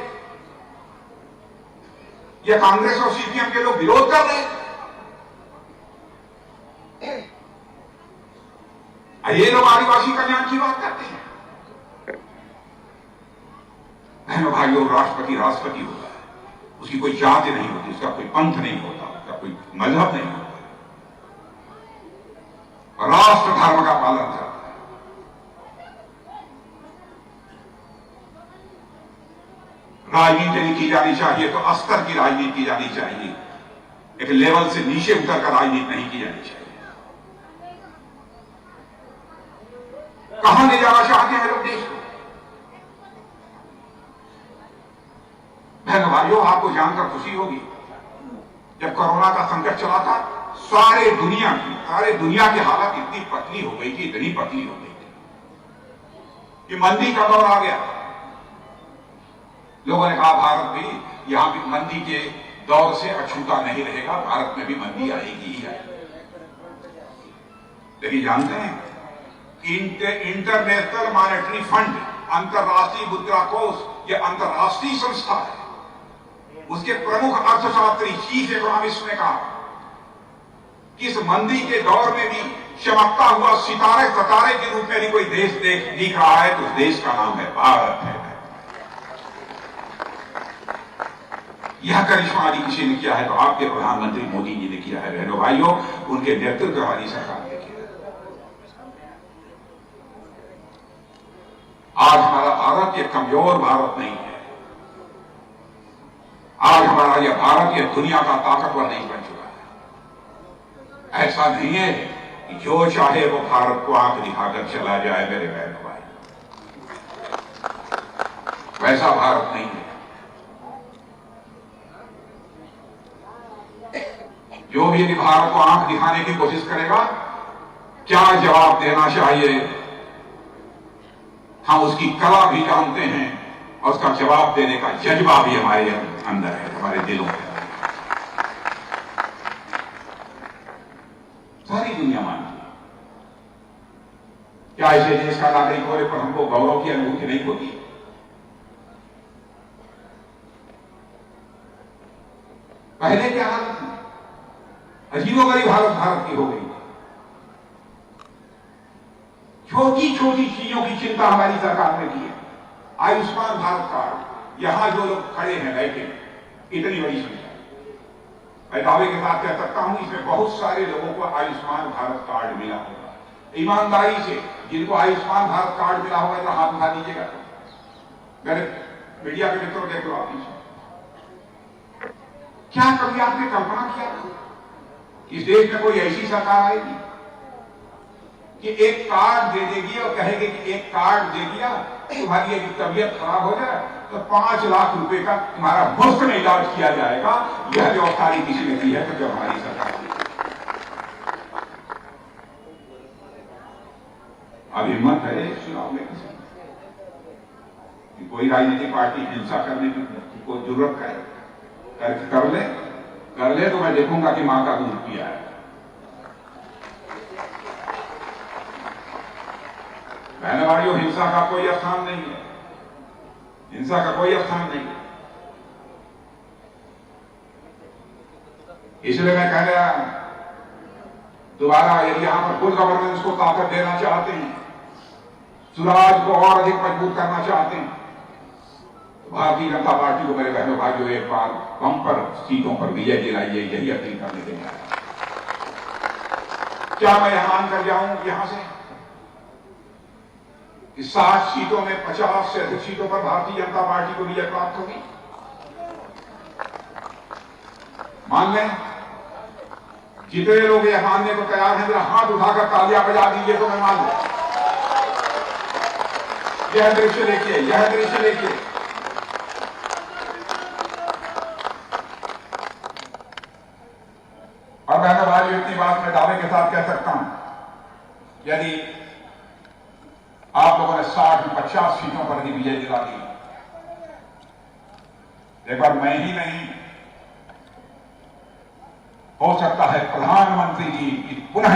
ये कांग्रेस और सीपीएम के लोग विरोध कर रहे हैं। ये लोग आदिवासी कल्याण की बात करते हैं। बहनों भाइयों, राष्ट्रपति होता है, उसकी कोई जाति नहीं होती, उसका कोई पंथ नहीं होता, उसका कोई मजहब नहीं होता, राष्ट्र धर्म का पालन करता है। राजनीति नहीं की जानी चाहिए तो स्तर की राजनीति की जानी चाहिए, एक लेवल से नीचे उतरकर राजनीति नहीं की जानी चाहिए। कहां ले जाना चाहते हैं लोग देश को? बहन भाइयों, आपको जानकर खुशी होगी, जब कोरोना का संकट चला था, सारे दुनिया की हालत इतनी पतली हो गई थी, इतनी पतली हो गई थी कि मंदी का दौर आ गया। लोगों ने कहा भारत भी यहां भी मंदी के दौर से अछूता नहीं रहेगा, भारत में भी मंदी आएगी ही आएगी। लेकिन जानते हैं, इंटरनेशनल मॉनेटरी फंड, अंतरराष्ट्रीय मुद्रा कोष, यह अंतरराष्ट्रीय संस्था है, उसके प्रमुख अर्थशास्त्री चीफ इकोनॉमिस्ट ने कहा कि इस मंदी के दौर में भी चमकता हुआ सितारे के रूप में भी कोई देश दिख रहा है तो उस देश का नाम है भारत है। यह करिश्मा यदि किसी ने किया है तो आपके प्रधानमंत्री मोदी जी ने किया है। बहनों भाइयों, उनके नेतृत्व वाली सरकार ने किया। आज हमारा भारत ये कमजोर भारत नहीं है। आज हमारा यह भारत ये दुनिया का ताकतवर नहीं बन चुका है। ऐसा नहीं है कि जो चाहे वो भारत को आंख दिखाकर चला जाए। मेरे बहन भाई, वैसा भारत नहीं है। जो भी यदि भारत को आंख दिखाने की कोशिश करेगा, क्या जवाब देना चाहिए, हम उसकी कला भी जानते हैं और उसका जवाब देने का जज्बा भी हमारे अंदर है, हमारे दिलों में। सारी दुनिया मानती है। क्या ऐसे देश का नागरिक होने पर हमको गौरव की अनुभूति नहीं होती? पहले क्या हालत थी? अजीबोगरीब हालत भारत की हो गई। छोटी छोटी चीजों की चिंता हमारी सरकार ने की है। आयुष्मान भारत कार्ड, यहां जो लोग खड़े हैं बैठे, इतनी बड़ी संख्या, मैं दावे के साथ कह सकता हूं इसमें बहुत सारे लोगों को आयुष्मान भारत कार्ड मिला होगा। ईमानदारी से जिनको आयुष्मान भारत कार्ड मिला होगा तो हाथ उठा दीजिएगा। मेरे मीडिया के मित्रों, देख लो आप क्या कभी आपने कल्पना किया था इस देश में कोई ऐसी सरकार आएगी कि एक कार्ड दे देगी और कहेगी कि एक कार्ड दे दिया, तुम्हारी यदि तबीयत खराब हो जाए तो 5 लाख रुपए का तुम्हारा मुफ्त में इलाज किया जाएगा। यह व्यवस्था किसी ने की है तो जो हमारी सरकार की। अब हिम्मत है चुनाव में किसी कि कोई राजनीतिक पार्टी हिंसा करने की कोई जरूरत है? कर ले तो मैं देखूंगा कि मां का दूध पिया है। बहन भाइयों, हिंसा का कोई स्थान नहीं है, हिंसा का कोई स्थान नहीं है। इसलिए मैं कह रहा दोबारा, यदि यहां पर गुड गवर्नेंस को ताकत देना चाहते हैं, स्वराज को और अधिक मजबूत करना चाहते हैं, तो भारतीय जनता पार्टी को मेरे बहनों भाइयों एक बार बम्पर सीटों पर विजय दिलाइए, यही अपील करने के लिए। क्या मैं यहां मानकर जाऊं यहां से कि 60 सीटों में 50 से अधिक सीटों पर भारतीय जनता पार्टी को विजय प्राप्त होगी? मान लें, जितने लोग यह मानने को तैयार हैं, जरा हाथ उठाकर तालियां बजा दीजिए तो मैं मान लूं। यह दृश्य देखिए, यह दृश्य देखिए। और बहनों भाइयों, इतनी बात मैं दावे के साथ कह सकता हूं, यदि आप लोगों ने 60 में 50 सीटों पर भी विजय दिला दी, एक बार मैं ही नहीं, हो सकता है प्रधानमंत्री जी पुनः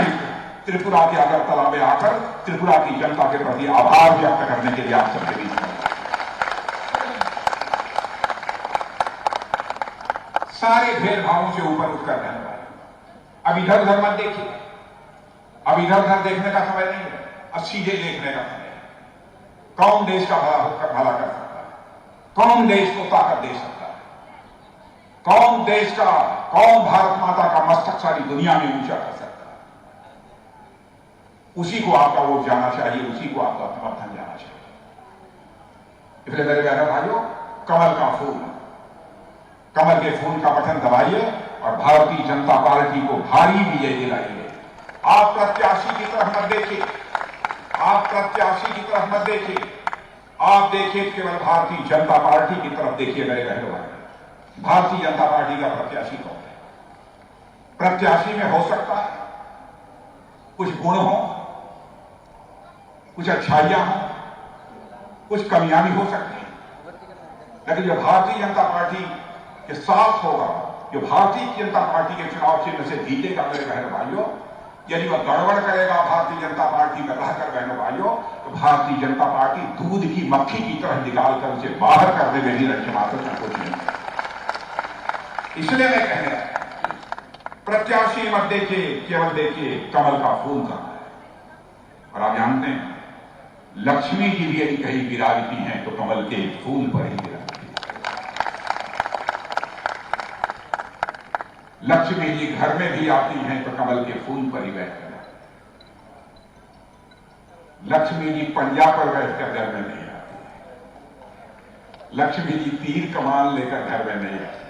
त्रिपुरा के अगरतला में आकर त्रिपुरा की जनता के प्रति आभार व्यक्त करने के लिए आप सबके बीच में। सारे भेदभावों से ऊपर उठकर रहने वाले। अब इधर उधर मत देखिए, अब इधर उधर देखने का समय नहीं है, अब सीधे देखने का समय है। कौन देश का भला कर सकता है? कौन देश को ताकत दे सकता है? कौन देश का, कौन भारत माता का मस्तक सारी दुनिया में ऊंचा कर सकता है? उसी को आपका वोट जाना चाहिए, उसी को आपका समर्थन जाना चाहिए। इसलिए मेरे बहनों भाइयों, कमल का फूल, कमल के फूल का बटन दबाइए और भारतीय जनता पार्टी को भारी विजय दिलाइए। आप प्रत्याशी की तरफ मत देखिए, आप प्रत्याशी की तरफ मत देखिए, आप देखिए केवल भारतीय जनता पार्टी की तरफ देखिए। मेरे बहनों भाई, भारतीय जनता पार्टी का प्रत्याशी कौन है? प्रत्याशी में हो सकता है कुछ गुण हो, कुछ अच्छाइयां हो, कुछ कमियां भी हो सकती हैं, लेकिन जो भारतीय जनता पार्टी के साथ होगा, जो भारतीय जनता पार्टी के चुनाव चिन्ह से जीतेगा, मेरे बहनों भाइयों, यदि वह गड़बड़ करेगा भारतीय जनता पार्टी में रहकर, बहनों भाइयों, तो भारतीय जनता पार्टी दूध की मक्खी की तरह निकालकर उसे बाहर करने में ही लक्ष्य मात्र संकोच नहीं। इसलिए मैं कह रहा हूं, प्रत्याशी मत देखिए, केवल देखिए कमल का फूल कहां है। और आप जानते हैं, लक्ष्मी जी भी यदि कहीं विराजती हैं तो कमल के फूल पर ही विराजती है। लक्ष्मी जी घर में भी आती हैं तो कमल के फूल पर ही बैठकर। लक्ष्मी जी पंजा पर बैठकर घर में नहीं आती है। लक्ष्मी जी तीर कमान लेकर घर में नहीं आती।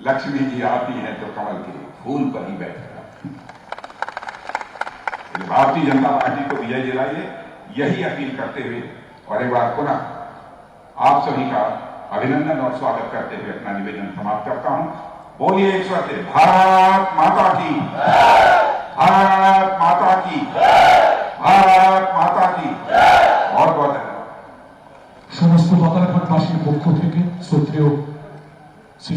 लक्ष्मी जी आती हैं तो कमल के फूल पर ही बैठकर। भारतीय जनता पार्टी को विजय दिलाइए, यही अपील करते हुए और एक बार पुनः आप सभी का अभिनंदन और स्वागत करते हुए अपना निवेदन समाप्त करता हूं। बोलिए एक स्वर से, भारत माता की, भारत माता की, भारत माता की। बहुत बहुत धन्यवाद। समस्त बातारघाटবাসীর পক্ষ থেকে শ্রদ্ধেয় শ্রী